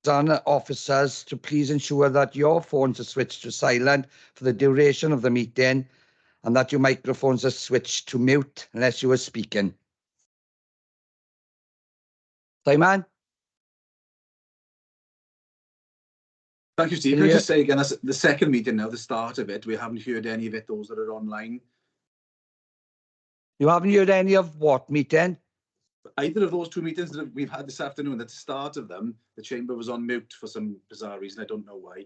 on officers to please ensure that your phones are switched to silent for the duration of the meeting and that your microphones are switched to mute unless you are speaking. Simon? Thank you, Steve. Can I just say again, that's the second meeting now, the start of it. We haven't heard any of it, those that are online. You haven't heard any of what meeting? Either of those two meetings that we've had this afternoon, at the start of them, the chamber was on mute for some bizarre reason. I don't know why.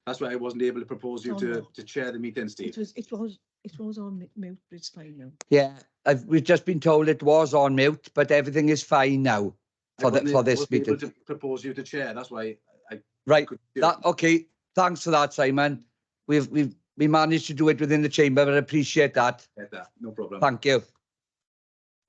That's why I wasn't able to propose you to chair the meeting, Steve. It was on mute, but it's fine now. Yeah, we've just been told it was on mute, but everything is fine now for this meeting. Able to propose you to chair. That's why I right. Okay. Thanks for that, Simon. We managed to do it within the chamber, but I appreciate that. No problem. Thank you.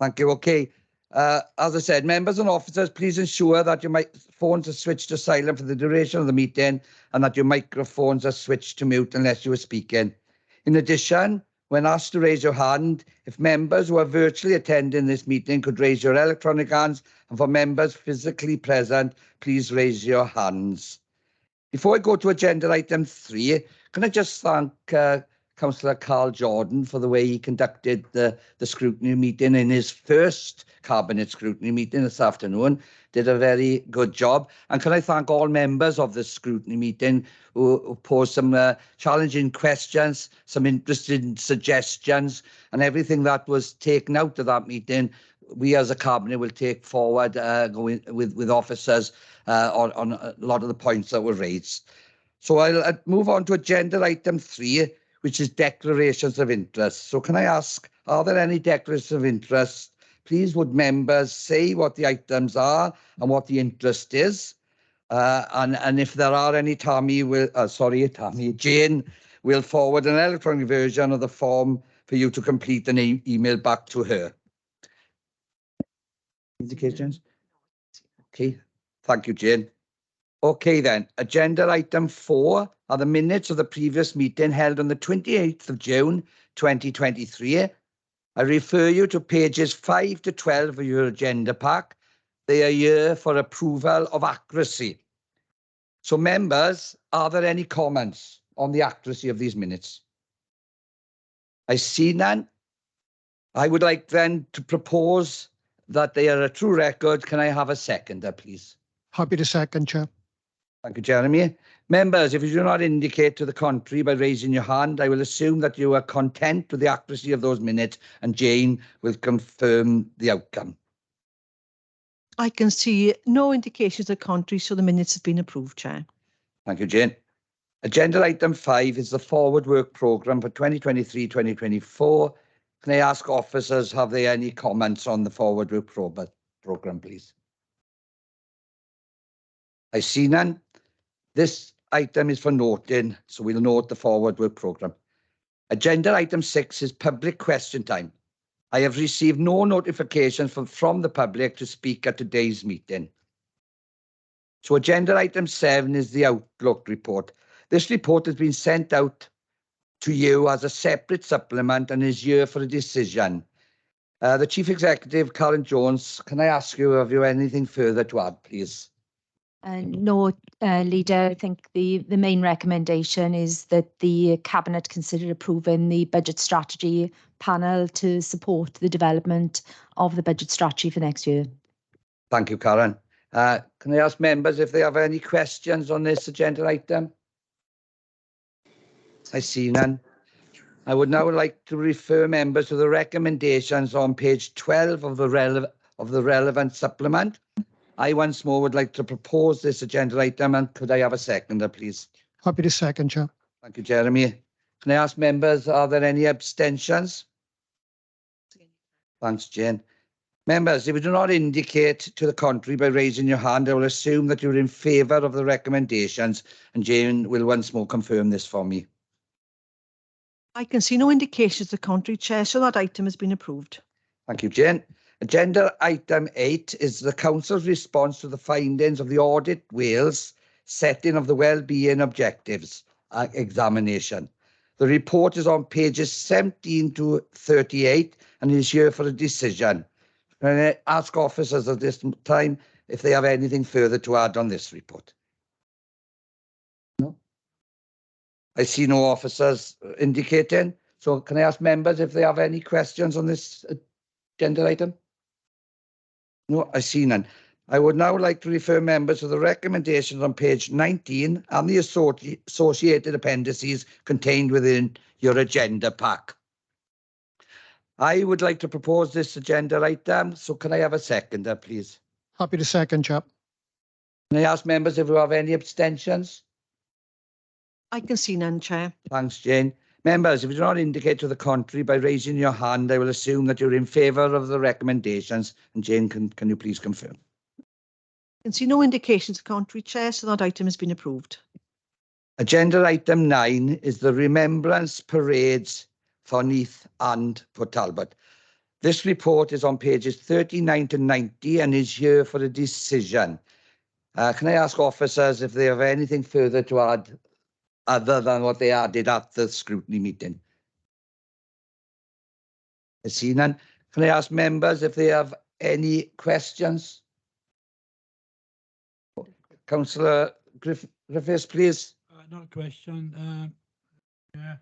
Thank you. Okay. As I said, members and officers, please ensure that your phones are switched to silent for the duration of the meeting and that your microphones are switched to mute unless you are speaking. In addition, when asked to raise your hand, if members who are virtually attending this meeting could raise your electronic hands, and for members physically present, please raise your hands. Before I go to agenda item 3, can I just thank Councillor Carl Jordan for the way he conducted the scrutiny meeting in his first Cabinet scrutiny meeting this afternoon. Did a very good job. And can I thank all members of the scrutiny meeting who posed some challenging questions, some interesting suggestions, and everything that was taken out of that meeting, we as a Cabinet will take forward going with officers on a lot of the points that were raised. So I'll move on to agenda item 3, which is declarations of interest. So can I ask, are there any declarations of interest? Please would members say what the items are and what the interest is. And if there are any, Jane will forward an electronic version of the form for you to complete and email back to her. Indications? Okay, thank you, Jane. Okay then, agenda item 4 are the minutes of the previous meeting held on the 28th of June 2023. I refer you to pages 5 to 12 of your agenda pack. They are here for approval of accuracy. So members, are there any comments on the accuracy of these minutes? I see none. I would like then to propose that they are a true record. Can I have a seconder, please? Happy to second, Chair. Thank you, Jeremy. Members, if you do not indicate to the contrary by raising your hand, I will assume that you are content with the accuracy of those minutes, and Jane will confirm the outcome. I can see no indications of contrary, so the minutes have been approved, Chair. Thank you, Jane. Agenda item 5 is the forward work programme for 2023-2024. Can I ask officers, have they any comments on the forward work programme, please? I see none. This item is for noting, so we'll note the forward work programme. Agenda item 6 is public question time. I have received no notifications from the public to speak at today's meeting. So agenda item 7 is the Outlook report. This report has been sent out to you as a separate supplement and is here for a decision. The Chief Executive, Karen Jones, can I ask you, have you anything further to add, please? No, Leader, I think the main recommendation is that the Cabinet consider approving the budget strategy panel to support the development of the budget strategy for next year. Thank you, Karen. Can I ask members if they have any questions on this agenda item? I see none. I would now like to refer members to the recommendations on page 12 of the relevant supplement. I once more would like to propose this agenda item, and could I have a seconder, please? Happy to second, Chair. Thank you, Jeremy. Can I ask members, are there any abstentions? Thanks, Jane. Members, if you do not indicate to the contrary by raising your hand, I will assume that you're in favour of the recommendations, and Jane will once more confirm this for me. I can see no indications of contrary, Chair, so that item has been approved. Thank you, Jane. Agenda item 8 is the Council's response to the findings of the Audit Wales setting of the wellbeing objectives examination. The report is on pages 17 to 38 and is here for a decision. Can I ask officers at this time if they have anything further to add on this report. No? I see no officers indicating. So can I ask members if they have any questions on this agenda item? No, I see none. I would now like to refer members to the recommendations on page 19 and the associated appendices contained within your agenda pack. I would like to propose this agenda item. So can I have a seconder, please? Happy to second, Chair. Can I ask members if you have any abstentions? I can see none, Chair. Thanks, Jane. Members, if you do not indicate to the contrary by raising your hand, I will assume that you're in favour of the recommendations. And Jane, can you please confirm? I can see no indications of contrary, Chair, so that item has been approved. Agenda item 9 is the remembrance parades for Neath and for Talbot. This report is on pages 39 to 90 and is here for a decision. Can I ask officers if they have anything further to add other than what they added at the scrutiny meeting? I see none. Can I ask members if they have any questions? Councillor Griffiths, please. Not a question. Yeah,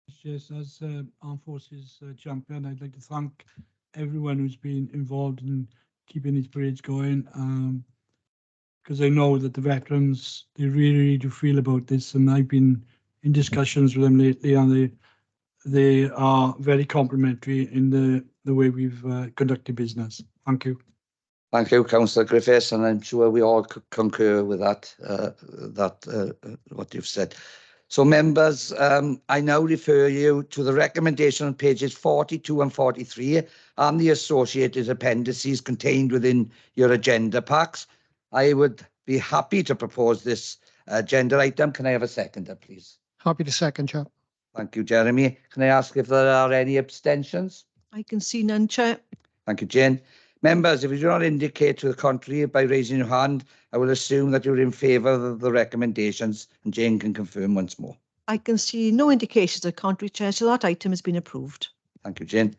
it's just as Armed Forces champion, I'd like to thank everyone who's been involved in keeping these parades going. Because I know that the veterans, they really do feel about this, and I've been in discussions with them lately, and they are very complimentary in the way we've conducted business. Thank you. Thank you, Councillor Griffiths, and I'm sure we all concur with that, what you've said. So members, I now refer you to the recommendation on pages 42 and 43 and the associated appendices contained within your agenda packs. I would be happy to propose this agenda item. Can I have a seconder, please? Happy to second, Chair. Thank you, Jeremy. Can I ask if there are any abstentions? I can see none, Chair. Thank you, Jane. Members, if you do not indicate to the contrary by raising your hand, I will assume that you're in favour of the recommendations, and Jane can confirm once more. I can see no indications of contrary, Chair, so that item has been approved. Thank you, Jane.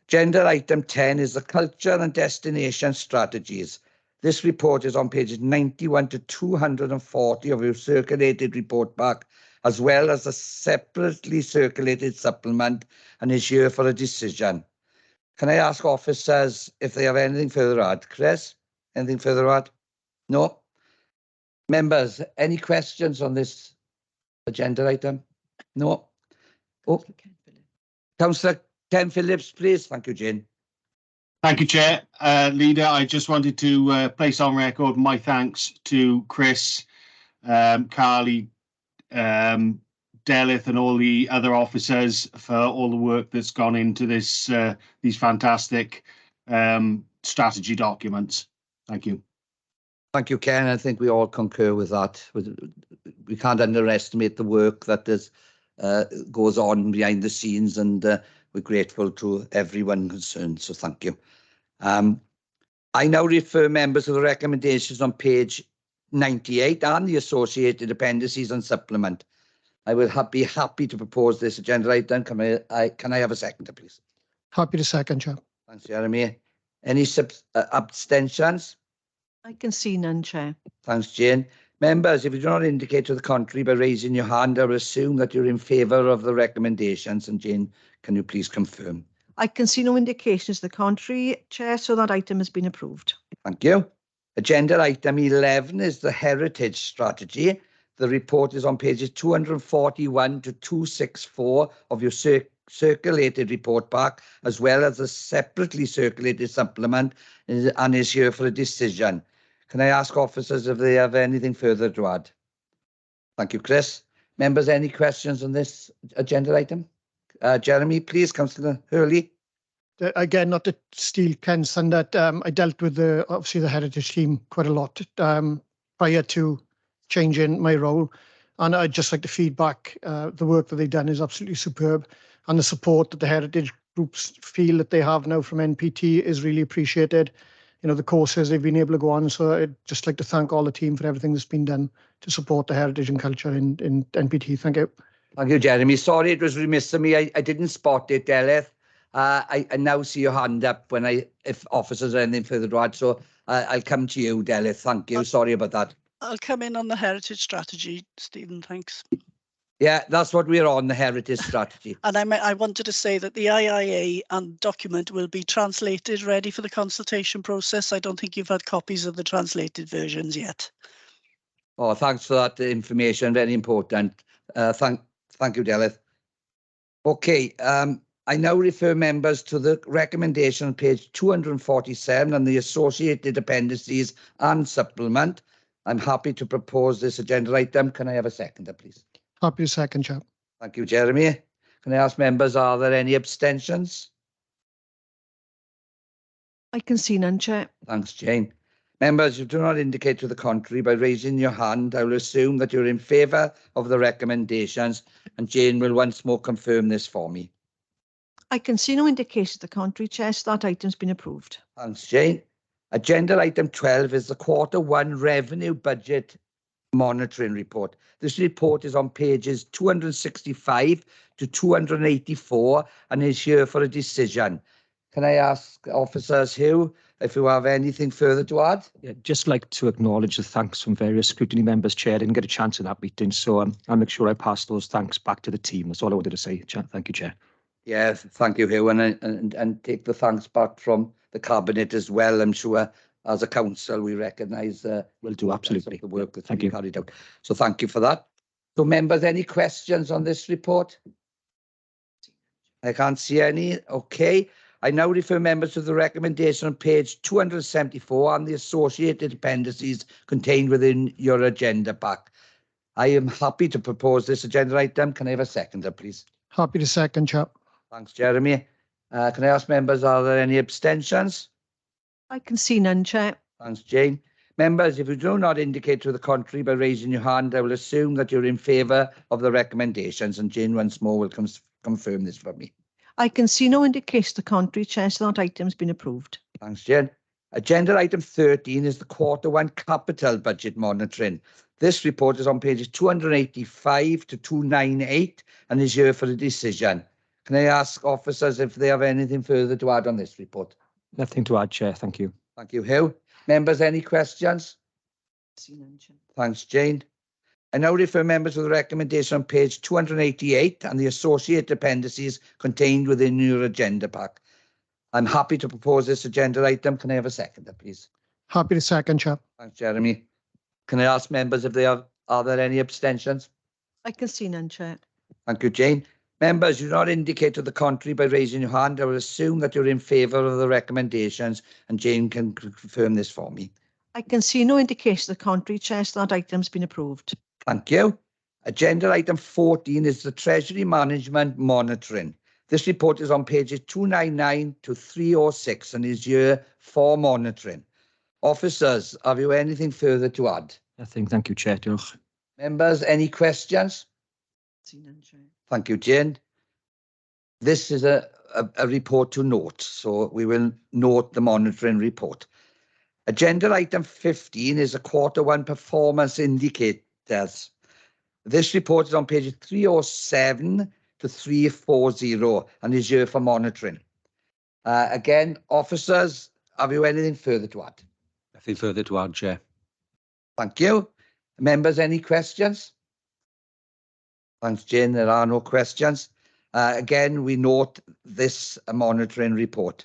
Agenda item 10 is the culture and destination strategies. This report is on pages 91 to 240 of your circulated report pack, as well as a separately circulated supplement, and is here for a decision. Can I ask officers if they have anything further to add? Chris, anything further to add? No? Members, any questions on this agenda item? No? Oh, Councillor Ken Phillips, please. Thank you, Jane. Thank you, Chair. Leader, I just wanted to place on record my thanks to Chris, Carly, Delith and all the other officers for all the work that's gone into this these fantastic strategy documents. Thank you. Thank you, Ken. I think we all concur with that. We can't underestimate the work that goes on behind the scenes, and we're grateful to everyone concerned. So thank you. I now refer members to the recommendations on page 98 and the associated appendices and supplement. I will be happy to propose this agenda item. Can I have a seconder, please? Happy to second, Chair. Thanks, Jeremy. Any abstentions? I can see none, Chair. Thanks, Jane. Members, if you do not indicate to the contrary by raising your hand, I will assume that you're in favour of the recommendations. And Jane, can you please confirm? I can see no indications to the contrary, Chair, so that item has been approved. Thank you. Agenda item 11 is the heritage strategy. The report is on pages 241 to 264 of your circulated report pack, as well as a separately circulated supplement, and is here for a decision. Can I ask officers if they have anything further to add? Thank you, Chris. Members, any questions on this agenda item? Jeremy, please, Councillor Hurley. Again, not to steal Ken's thunder, I dealt with obviously the heritage team quite a lot prior to changing my role, and I'd just like to feedback the work that they've done is absolutely superb, and the support that the heritage groups feel that they have now from NPT is really appreciated. You know, the courses they've been able to go on, so I'd just like to thank all the team for everything that's been done to support the heritage and culture in NPT. Thank you. Thank you, Jeremy. Sorry, it was remiss of me. I didn't spot it, Delith. I now see your hand up if officers have anything further to add. So I'll come to you, Delith. Thank you. Sorry about that. I'll come in on the heritage strategy, Stephen, thanks. Yeah, that's what we're on, the heritage strategy. And I wanted to say that the IIA and document will be translated, ready for the consultation process. I don't think you've had copies of the translated versions yet. Oh, thanks for that information. Very important. Thank you, Delith. Okay, I now refer members to the recommendation on page 247 and the associated appendices and supplement. I'm happy to propose this agenda item. Can I have a seconder, please? Happy to second, Chair. Thank you, Jeremy. Can I ask members, are there any abstentions? I can see none, Chair. Thanks, Jane. Members, you do not indicate to the contrary by raising your hand. I will assume that you're in favour of the recommendations, and Jane will once more confirm this for me. I can see no indication to the contrary, Chair, so that item's been approved. Thanks, Jane. Agenda item 12 is the Q1 revenue budget monitoring report. This report is on pages 265 to 284 and is here for a decision. Can I ask officers here if you have anything further to add? Yeah, just like to acknowledge the thanks from various scrutiny members, Chair. I didn't get a chance in that meeting, so I'll make sure I pass those thanks back to the team. That's all I wanted to say, Chair. Thank you, Chair. Yeah, thank you, Hugh, and take the thanks back from the Cabinet as well. I'm sure as a council we recognise Will do, absolutely. the work that's Thank been you. carried out. So thank you for that. So members, any questions on this report? I can't see any. Okay. I now refer members to the recommendation on page 274 and the associated appendices contained within your agenda pack. I am happy to propose this agenda item. Can I have a seconder, please? Happy to second, Chair. Thanks, Jeremy. Can I ask members, are there any abstentions? I can see none, Chair. Thanks, Jane. Members, if you do not indicate to the contrary by raising your hand, I will assume that you're in favour of the recommendations, and Jane once more will confirm this for me. I can see no indication to the contrary, Chair, so that item's been approved. Thanks, Jane. Agenda item 13 is the Q1 capital budget monitoring. This report is on pages 285 to 298 and is here for a decision. Can I ask officers if they have anything further to add on this report? Nothing to add, Chair. Thank you. Thank you, Hugh. Members, any questions? See none, Chair. Thanks, Jane. I now refer members to the recommendation on page 288 and the associated appendices contained within your agenda pack. I'm happy to propose this agenda item. Can I have a seconder, please? Happy to second, Chair. Thanks, Jeremy. Can I ask members if are there any abstentions? I can see none, Chair. Thank you, Jane. Members, you do not indicate to the contrary by raising your hand. I will assume that you're in favour of the recommendations, and Jane can confirm this for me. I can see no indication to the contrary, Chair, so that item's been approved. Thank you. Agenda item 14 is the Treasury Management Monitoring. This report is on pages 299 to 306 and is here for monitoring. Officers, have you anything further to add? Nothing. Thank you, Chair. Diolch. Members, any questions? See none, Chair. Thank you, Jane. This is a report to note, so we will note the monitoring report. Agenda item 15 is a Q1 performance indicators. This report is on pages 307 to 340 and is here for monitoring. Again, officers, have you anything further to add? Nothing further to add, Chair. Thank you. Members, any questions? Thanks, Jane. There are no questions. Again, we note this monitoring report.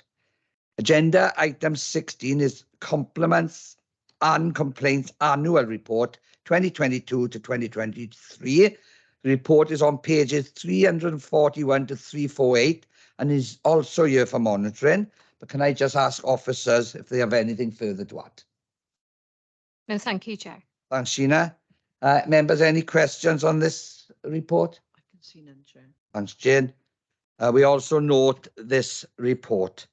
Agenda item 16 is compliments and complaints annual report 2022 to 2023. The report is on pages 341 to 348 and is also here for monitoring. But can I just ask officers if they have anything further to add? No, thank you, Chair. Thanks, Sheena. Members, any questions on this report? I can see none, Chair. Thanks, Jane. We also note this report.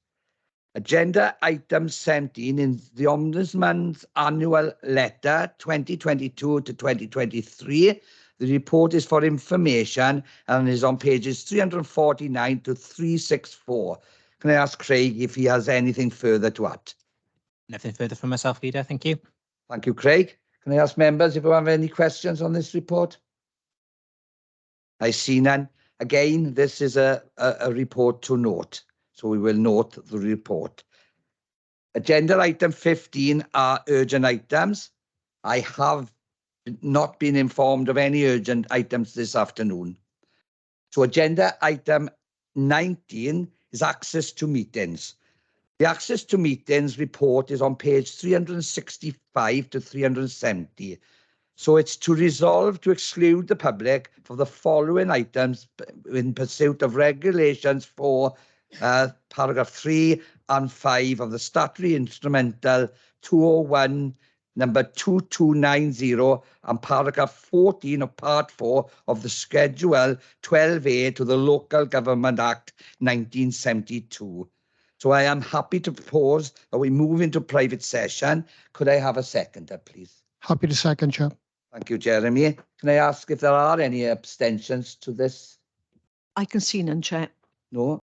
Agenda item 17 is the Ombudsman's annual letter 2022 to 2023. The report is for information and is on pages 349 to 364. Can I ask Craig if he has anything further to add? Nothing further from myself, Leader. Thank you. Thank you, Craig. Can I ask members if you have any questions on this report? I see none. Again, this is a report to note. So we will note the report. Agenda item 15 are urgent items. I have not been informed of any urgent items this afternoon. So agenda item 19 is access to meetings. The access to meetings report is on page 365 to 370. So it's to resolve to exclude the public for the following items in pursuit of regulations for paragraph 3 and 5 of the statutory instrumental 201 number 2290 and paragraph 14 of part 4 of the schedule 12A to the Local Government Act 1972. So I am happy to propose that we move into private session. Could I have a seconder, please? Happy to second, Chair. Thank you, Jeremy. Can I ask if there are any abstentions to this? I can see none, Chair. No?